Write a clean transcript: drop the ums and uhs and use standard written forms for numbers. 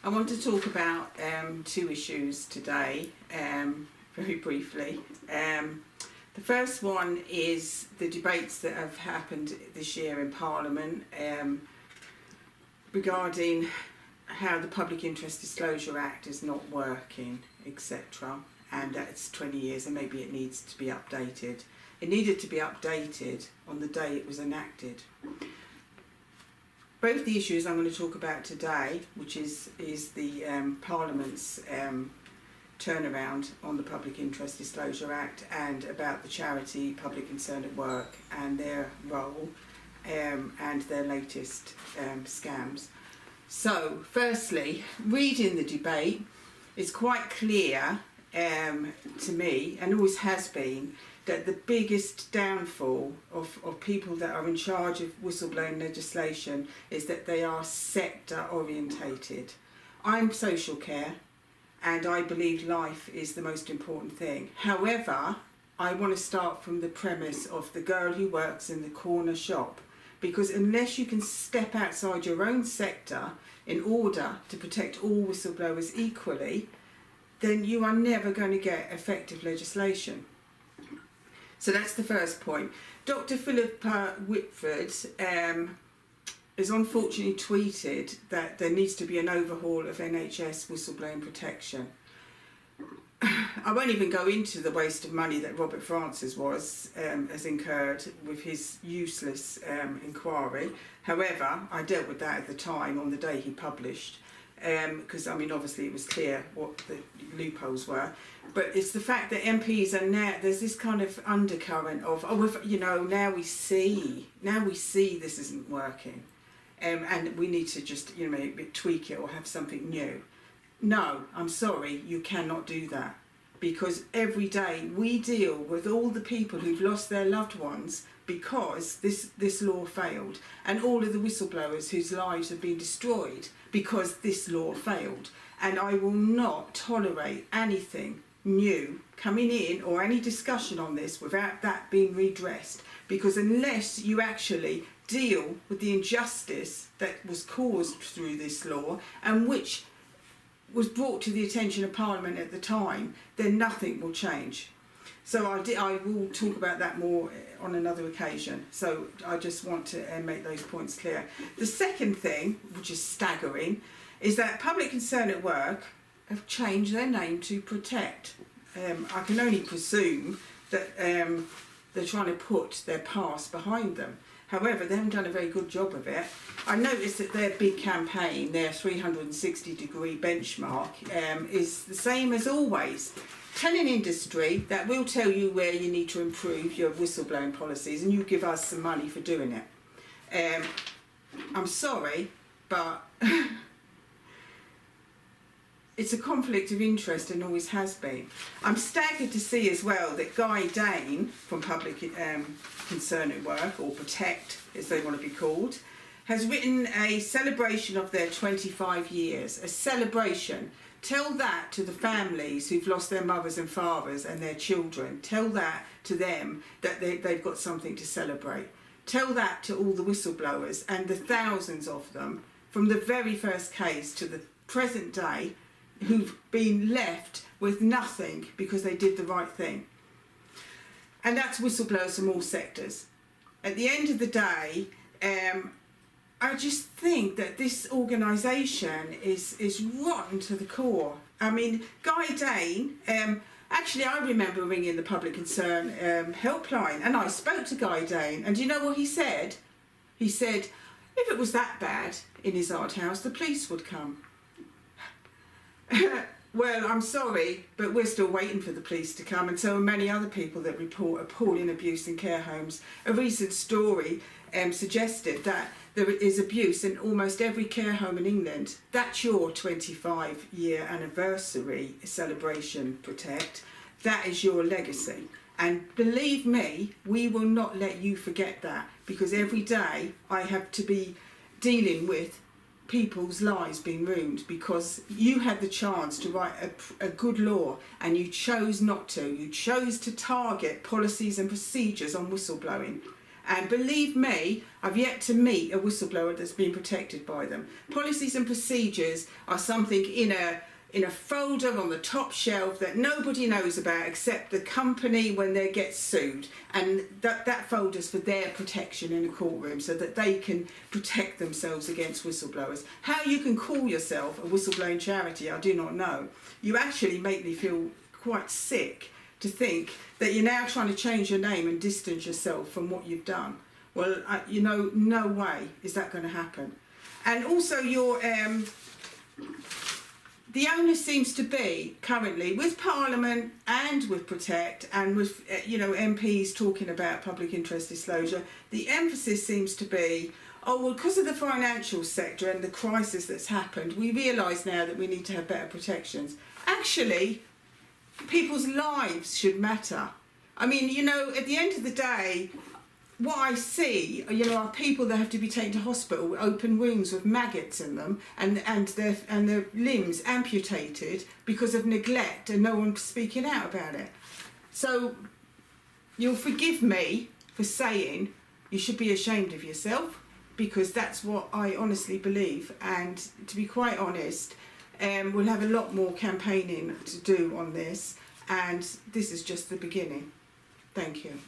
I want to talk about two issues today, very briefly. The first one is the debates that have happened this year in Parliament regarding how the Public Interest Disclosure Act is not working, etc. And that it's 20 years and maybe it needs to be updated. It needed to be updated on the day it was enacted. Both the issues I'm going to talk about today, which is the Parliament's turnaround on the Public Interest Disclosure Act, and about the charity Public Concern at Work and their role and their latest scams. So, firstly, reading the debate, it's quite clear to me, and always has been, that the biggest downfall of people that are in charge of whistleblowing legislation is that they are sector orientated. I'm social care and I believe life is the most important thing. However, I want to start from the premise of the girl who works in the corner shop, because unless you can step outside your own sector in order to protect all whistleblowers equally, then you are never going to get effective legislation. So that's the first point. Dr. Philippa Whitford has unfortunately tweeted that there needs to be an overhaul of NHS whistleblowing protection. I won't even go into the waste of money that Robert Francis has incurred with his useless inquiry. However, I dealt with that at the time on the day he published. Because I mean, obviously it was clear what the loopholes were, but it's the fact that MPs are now, there's this kind of undercurrent of, now we see this isn't working, and we need to just tweak it or have something new. No, I'm sorry, you cannot do that, because every day we deal with all the people who've lost their loved ones because this law failed, and all of the whistleblowers whose lives have been destroyed because this law failed. And I will not tolerate anything new coming in or any discussion on this without that being redressed, because unless you actually deal with the injustice that was caused through this law and which was brought to the attention of Parliament at the time, then nothing will change. So I will talk about that more on another occasion. So I just want to make those points clear. The second thing, which is staggering, is that Public Concern at Work have changed their name to Protect. I can only presume that they're trying to put their past behind them. However, they haven't done a very good job of it. I noticed that their big campaign, their 360-degree benchmark, is the same as always. Tell an industry that will tell you where you need to improve your whistleblowing policies, and you give us some money for doing it. I'm sorry, but it's a conflict of interest and always has been. I'm staggered to see as well that Guy Dane from Public Concern at Work, or Protect as they want to be called, has written a celebration of their 25 years, a celebration. Tell that to the families who've lost their mothers and fathers and their children. Tell that to them that they've got something to celebrate. Tell that to all the whistleblowers and the thousands of them from the very first case to the present day who've been left with nothing because they did the right thing. And that's whistleblowers from all sectors. At the end of the day, I just think that this organisation is rotten to the core. I mean, Guy Dane, actually I remember ringing the Public Concern helpline, and I spoke to Guy Dane, and do you know what he said? He said, if it was that bad in his art house, the police would come. Well, I'm sorry, but we're still waiting for the police to come, and so are many other people that report appalling abuse in care homes. A recent story suggested that there is abuse in almost every care home in England. That's your 25-year anniversary celebration, Protect. That is your legacy. And believe me, we will not let you forget that, because every day I have to be dealing with people's lives being ruined because you had the chance to write a good law and you chose not to. You chose to target policies and procedures on whistleblowing. And believe me, I've yet to meet a whistleblower that's been protected by them. Policies and procedures are something in a folder on the top shelf that nobody knows about except the company when they get sued, and that folder's for their protection in a courtroom so that they can protect themselves against whistleblowers. How you can call yourself a whistleblowing charity, I do not know. You actually make me feel quite sick to think that you're now trying to change your name and distance yourself from what you've done. Well, you know, no way is that going to happen. And also your the onus seems to be currently with Parliament and with Protect and with you know, MPs talking about public interest disclosure, the emphasis seems to be, oh well, because of the financial sector and the crisis that's happened, we realise now that we need to have better protections. Actually, people's lives should matter. I mean, you know, at the end of the day, what I see, you know, are people that have to be taken to hospital with open wounds with maggots in them and their limbs amputated because of neglect and no one speaking out about it. So you'll forgive me for saying you should be ashamed of yourself, because that's what I honestly believe. And to be quite honest, we'll have a lot more campaigning to do on this, and this is just the beginning. Thank you.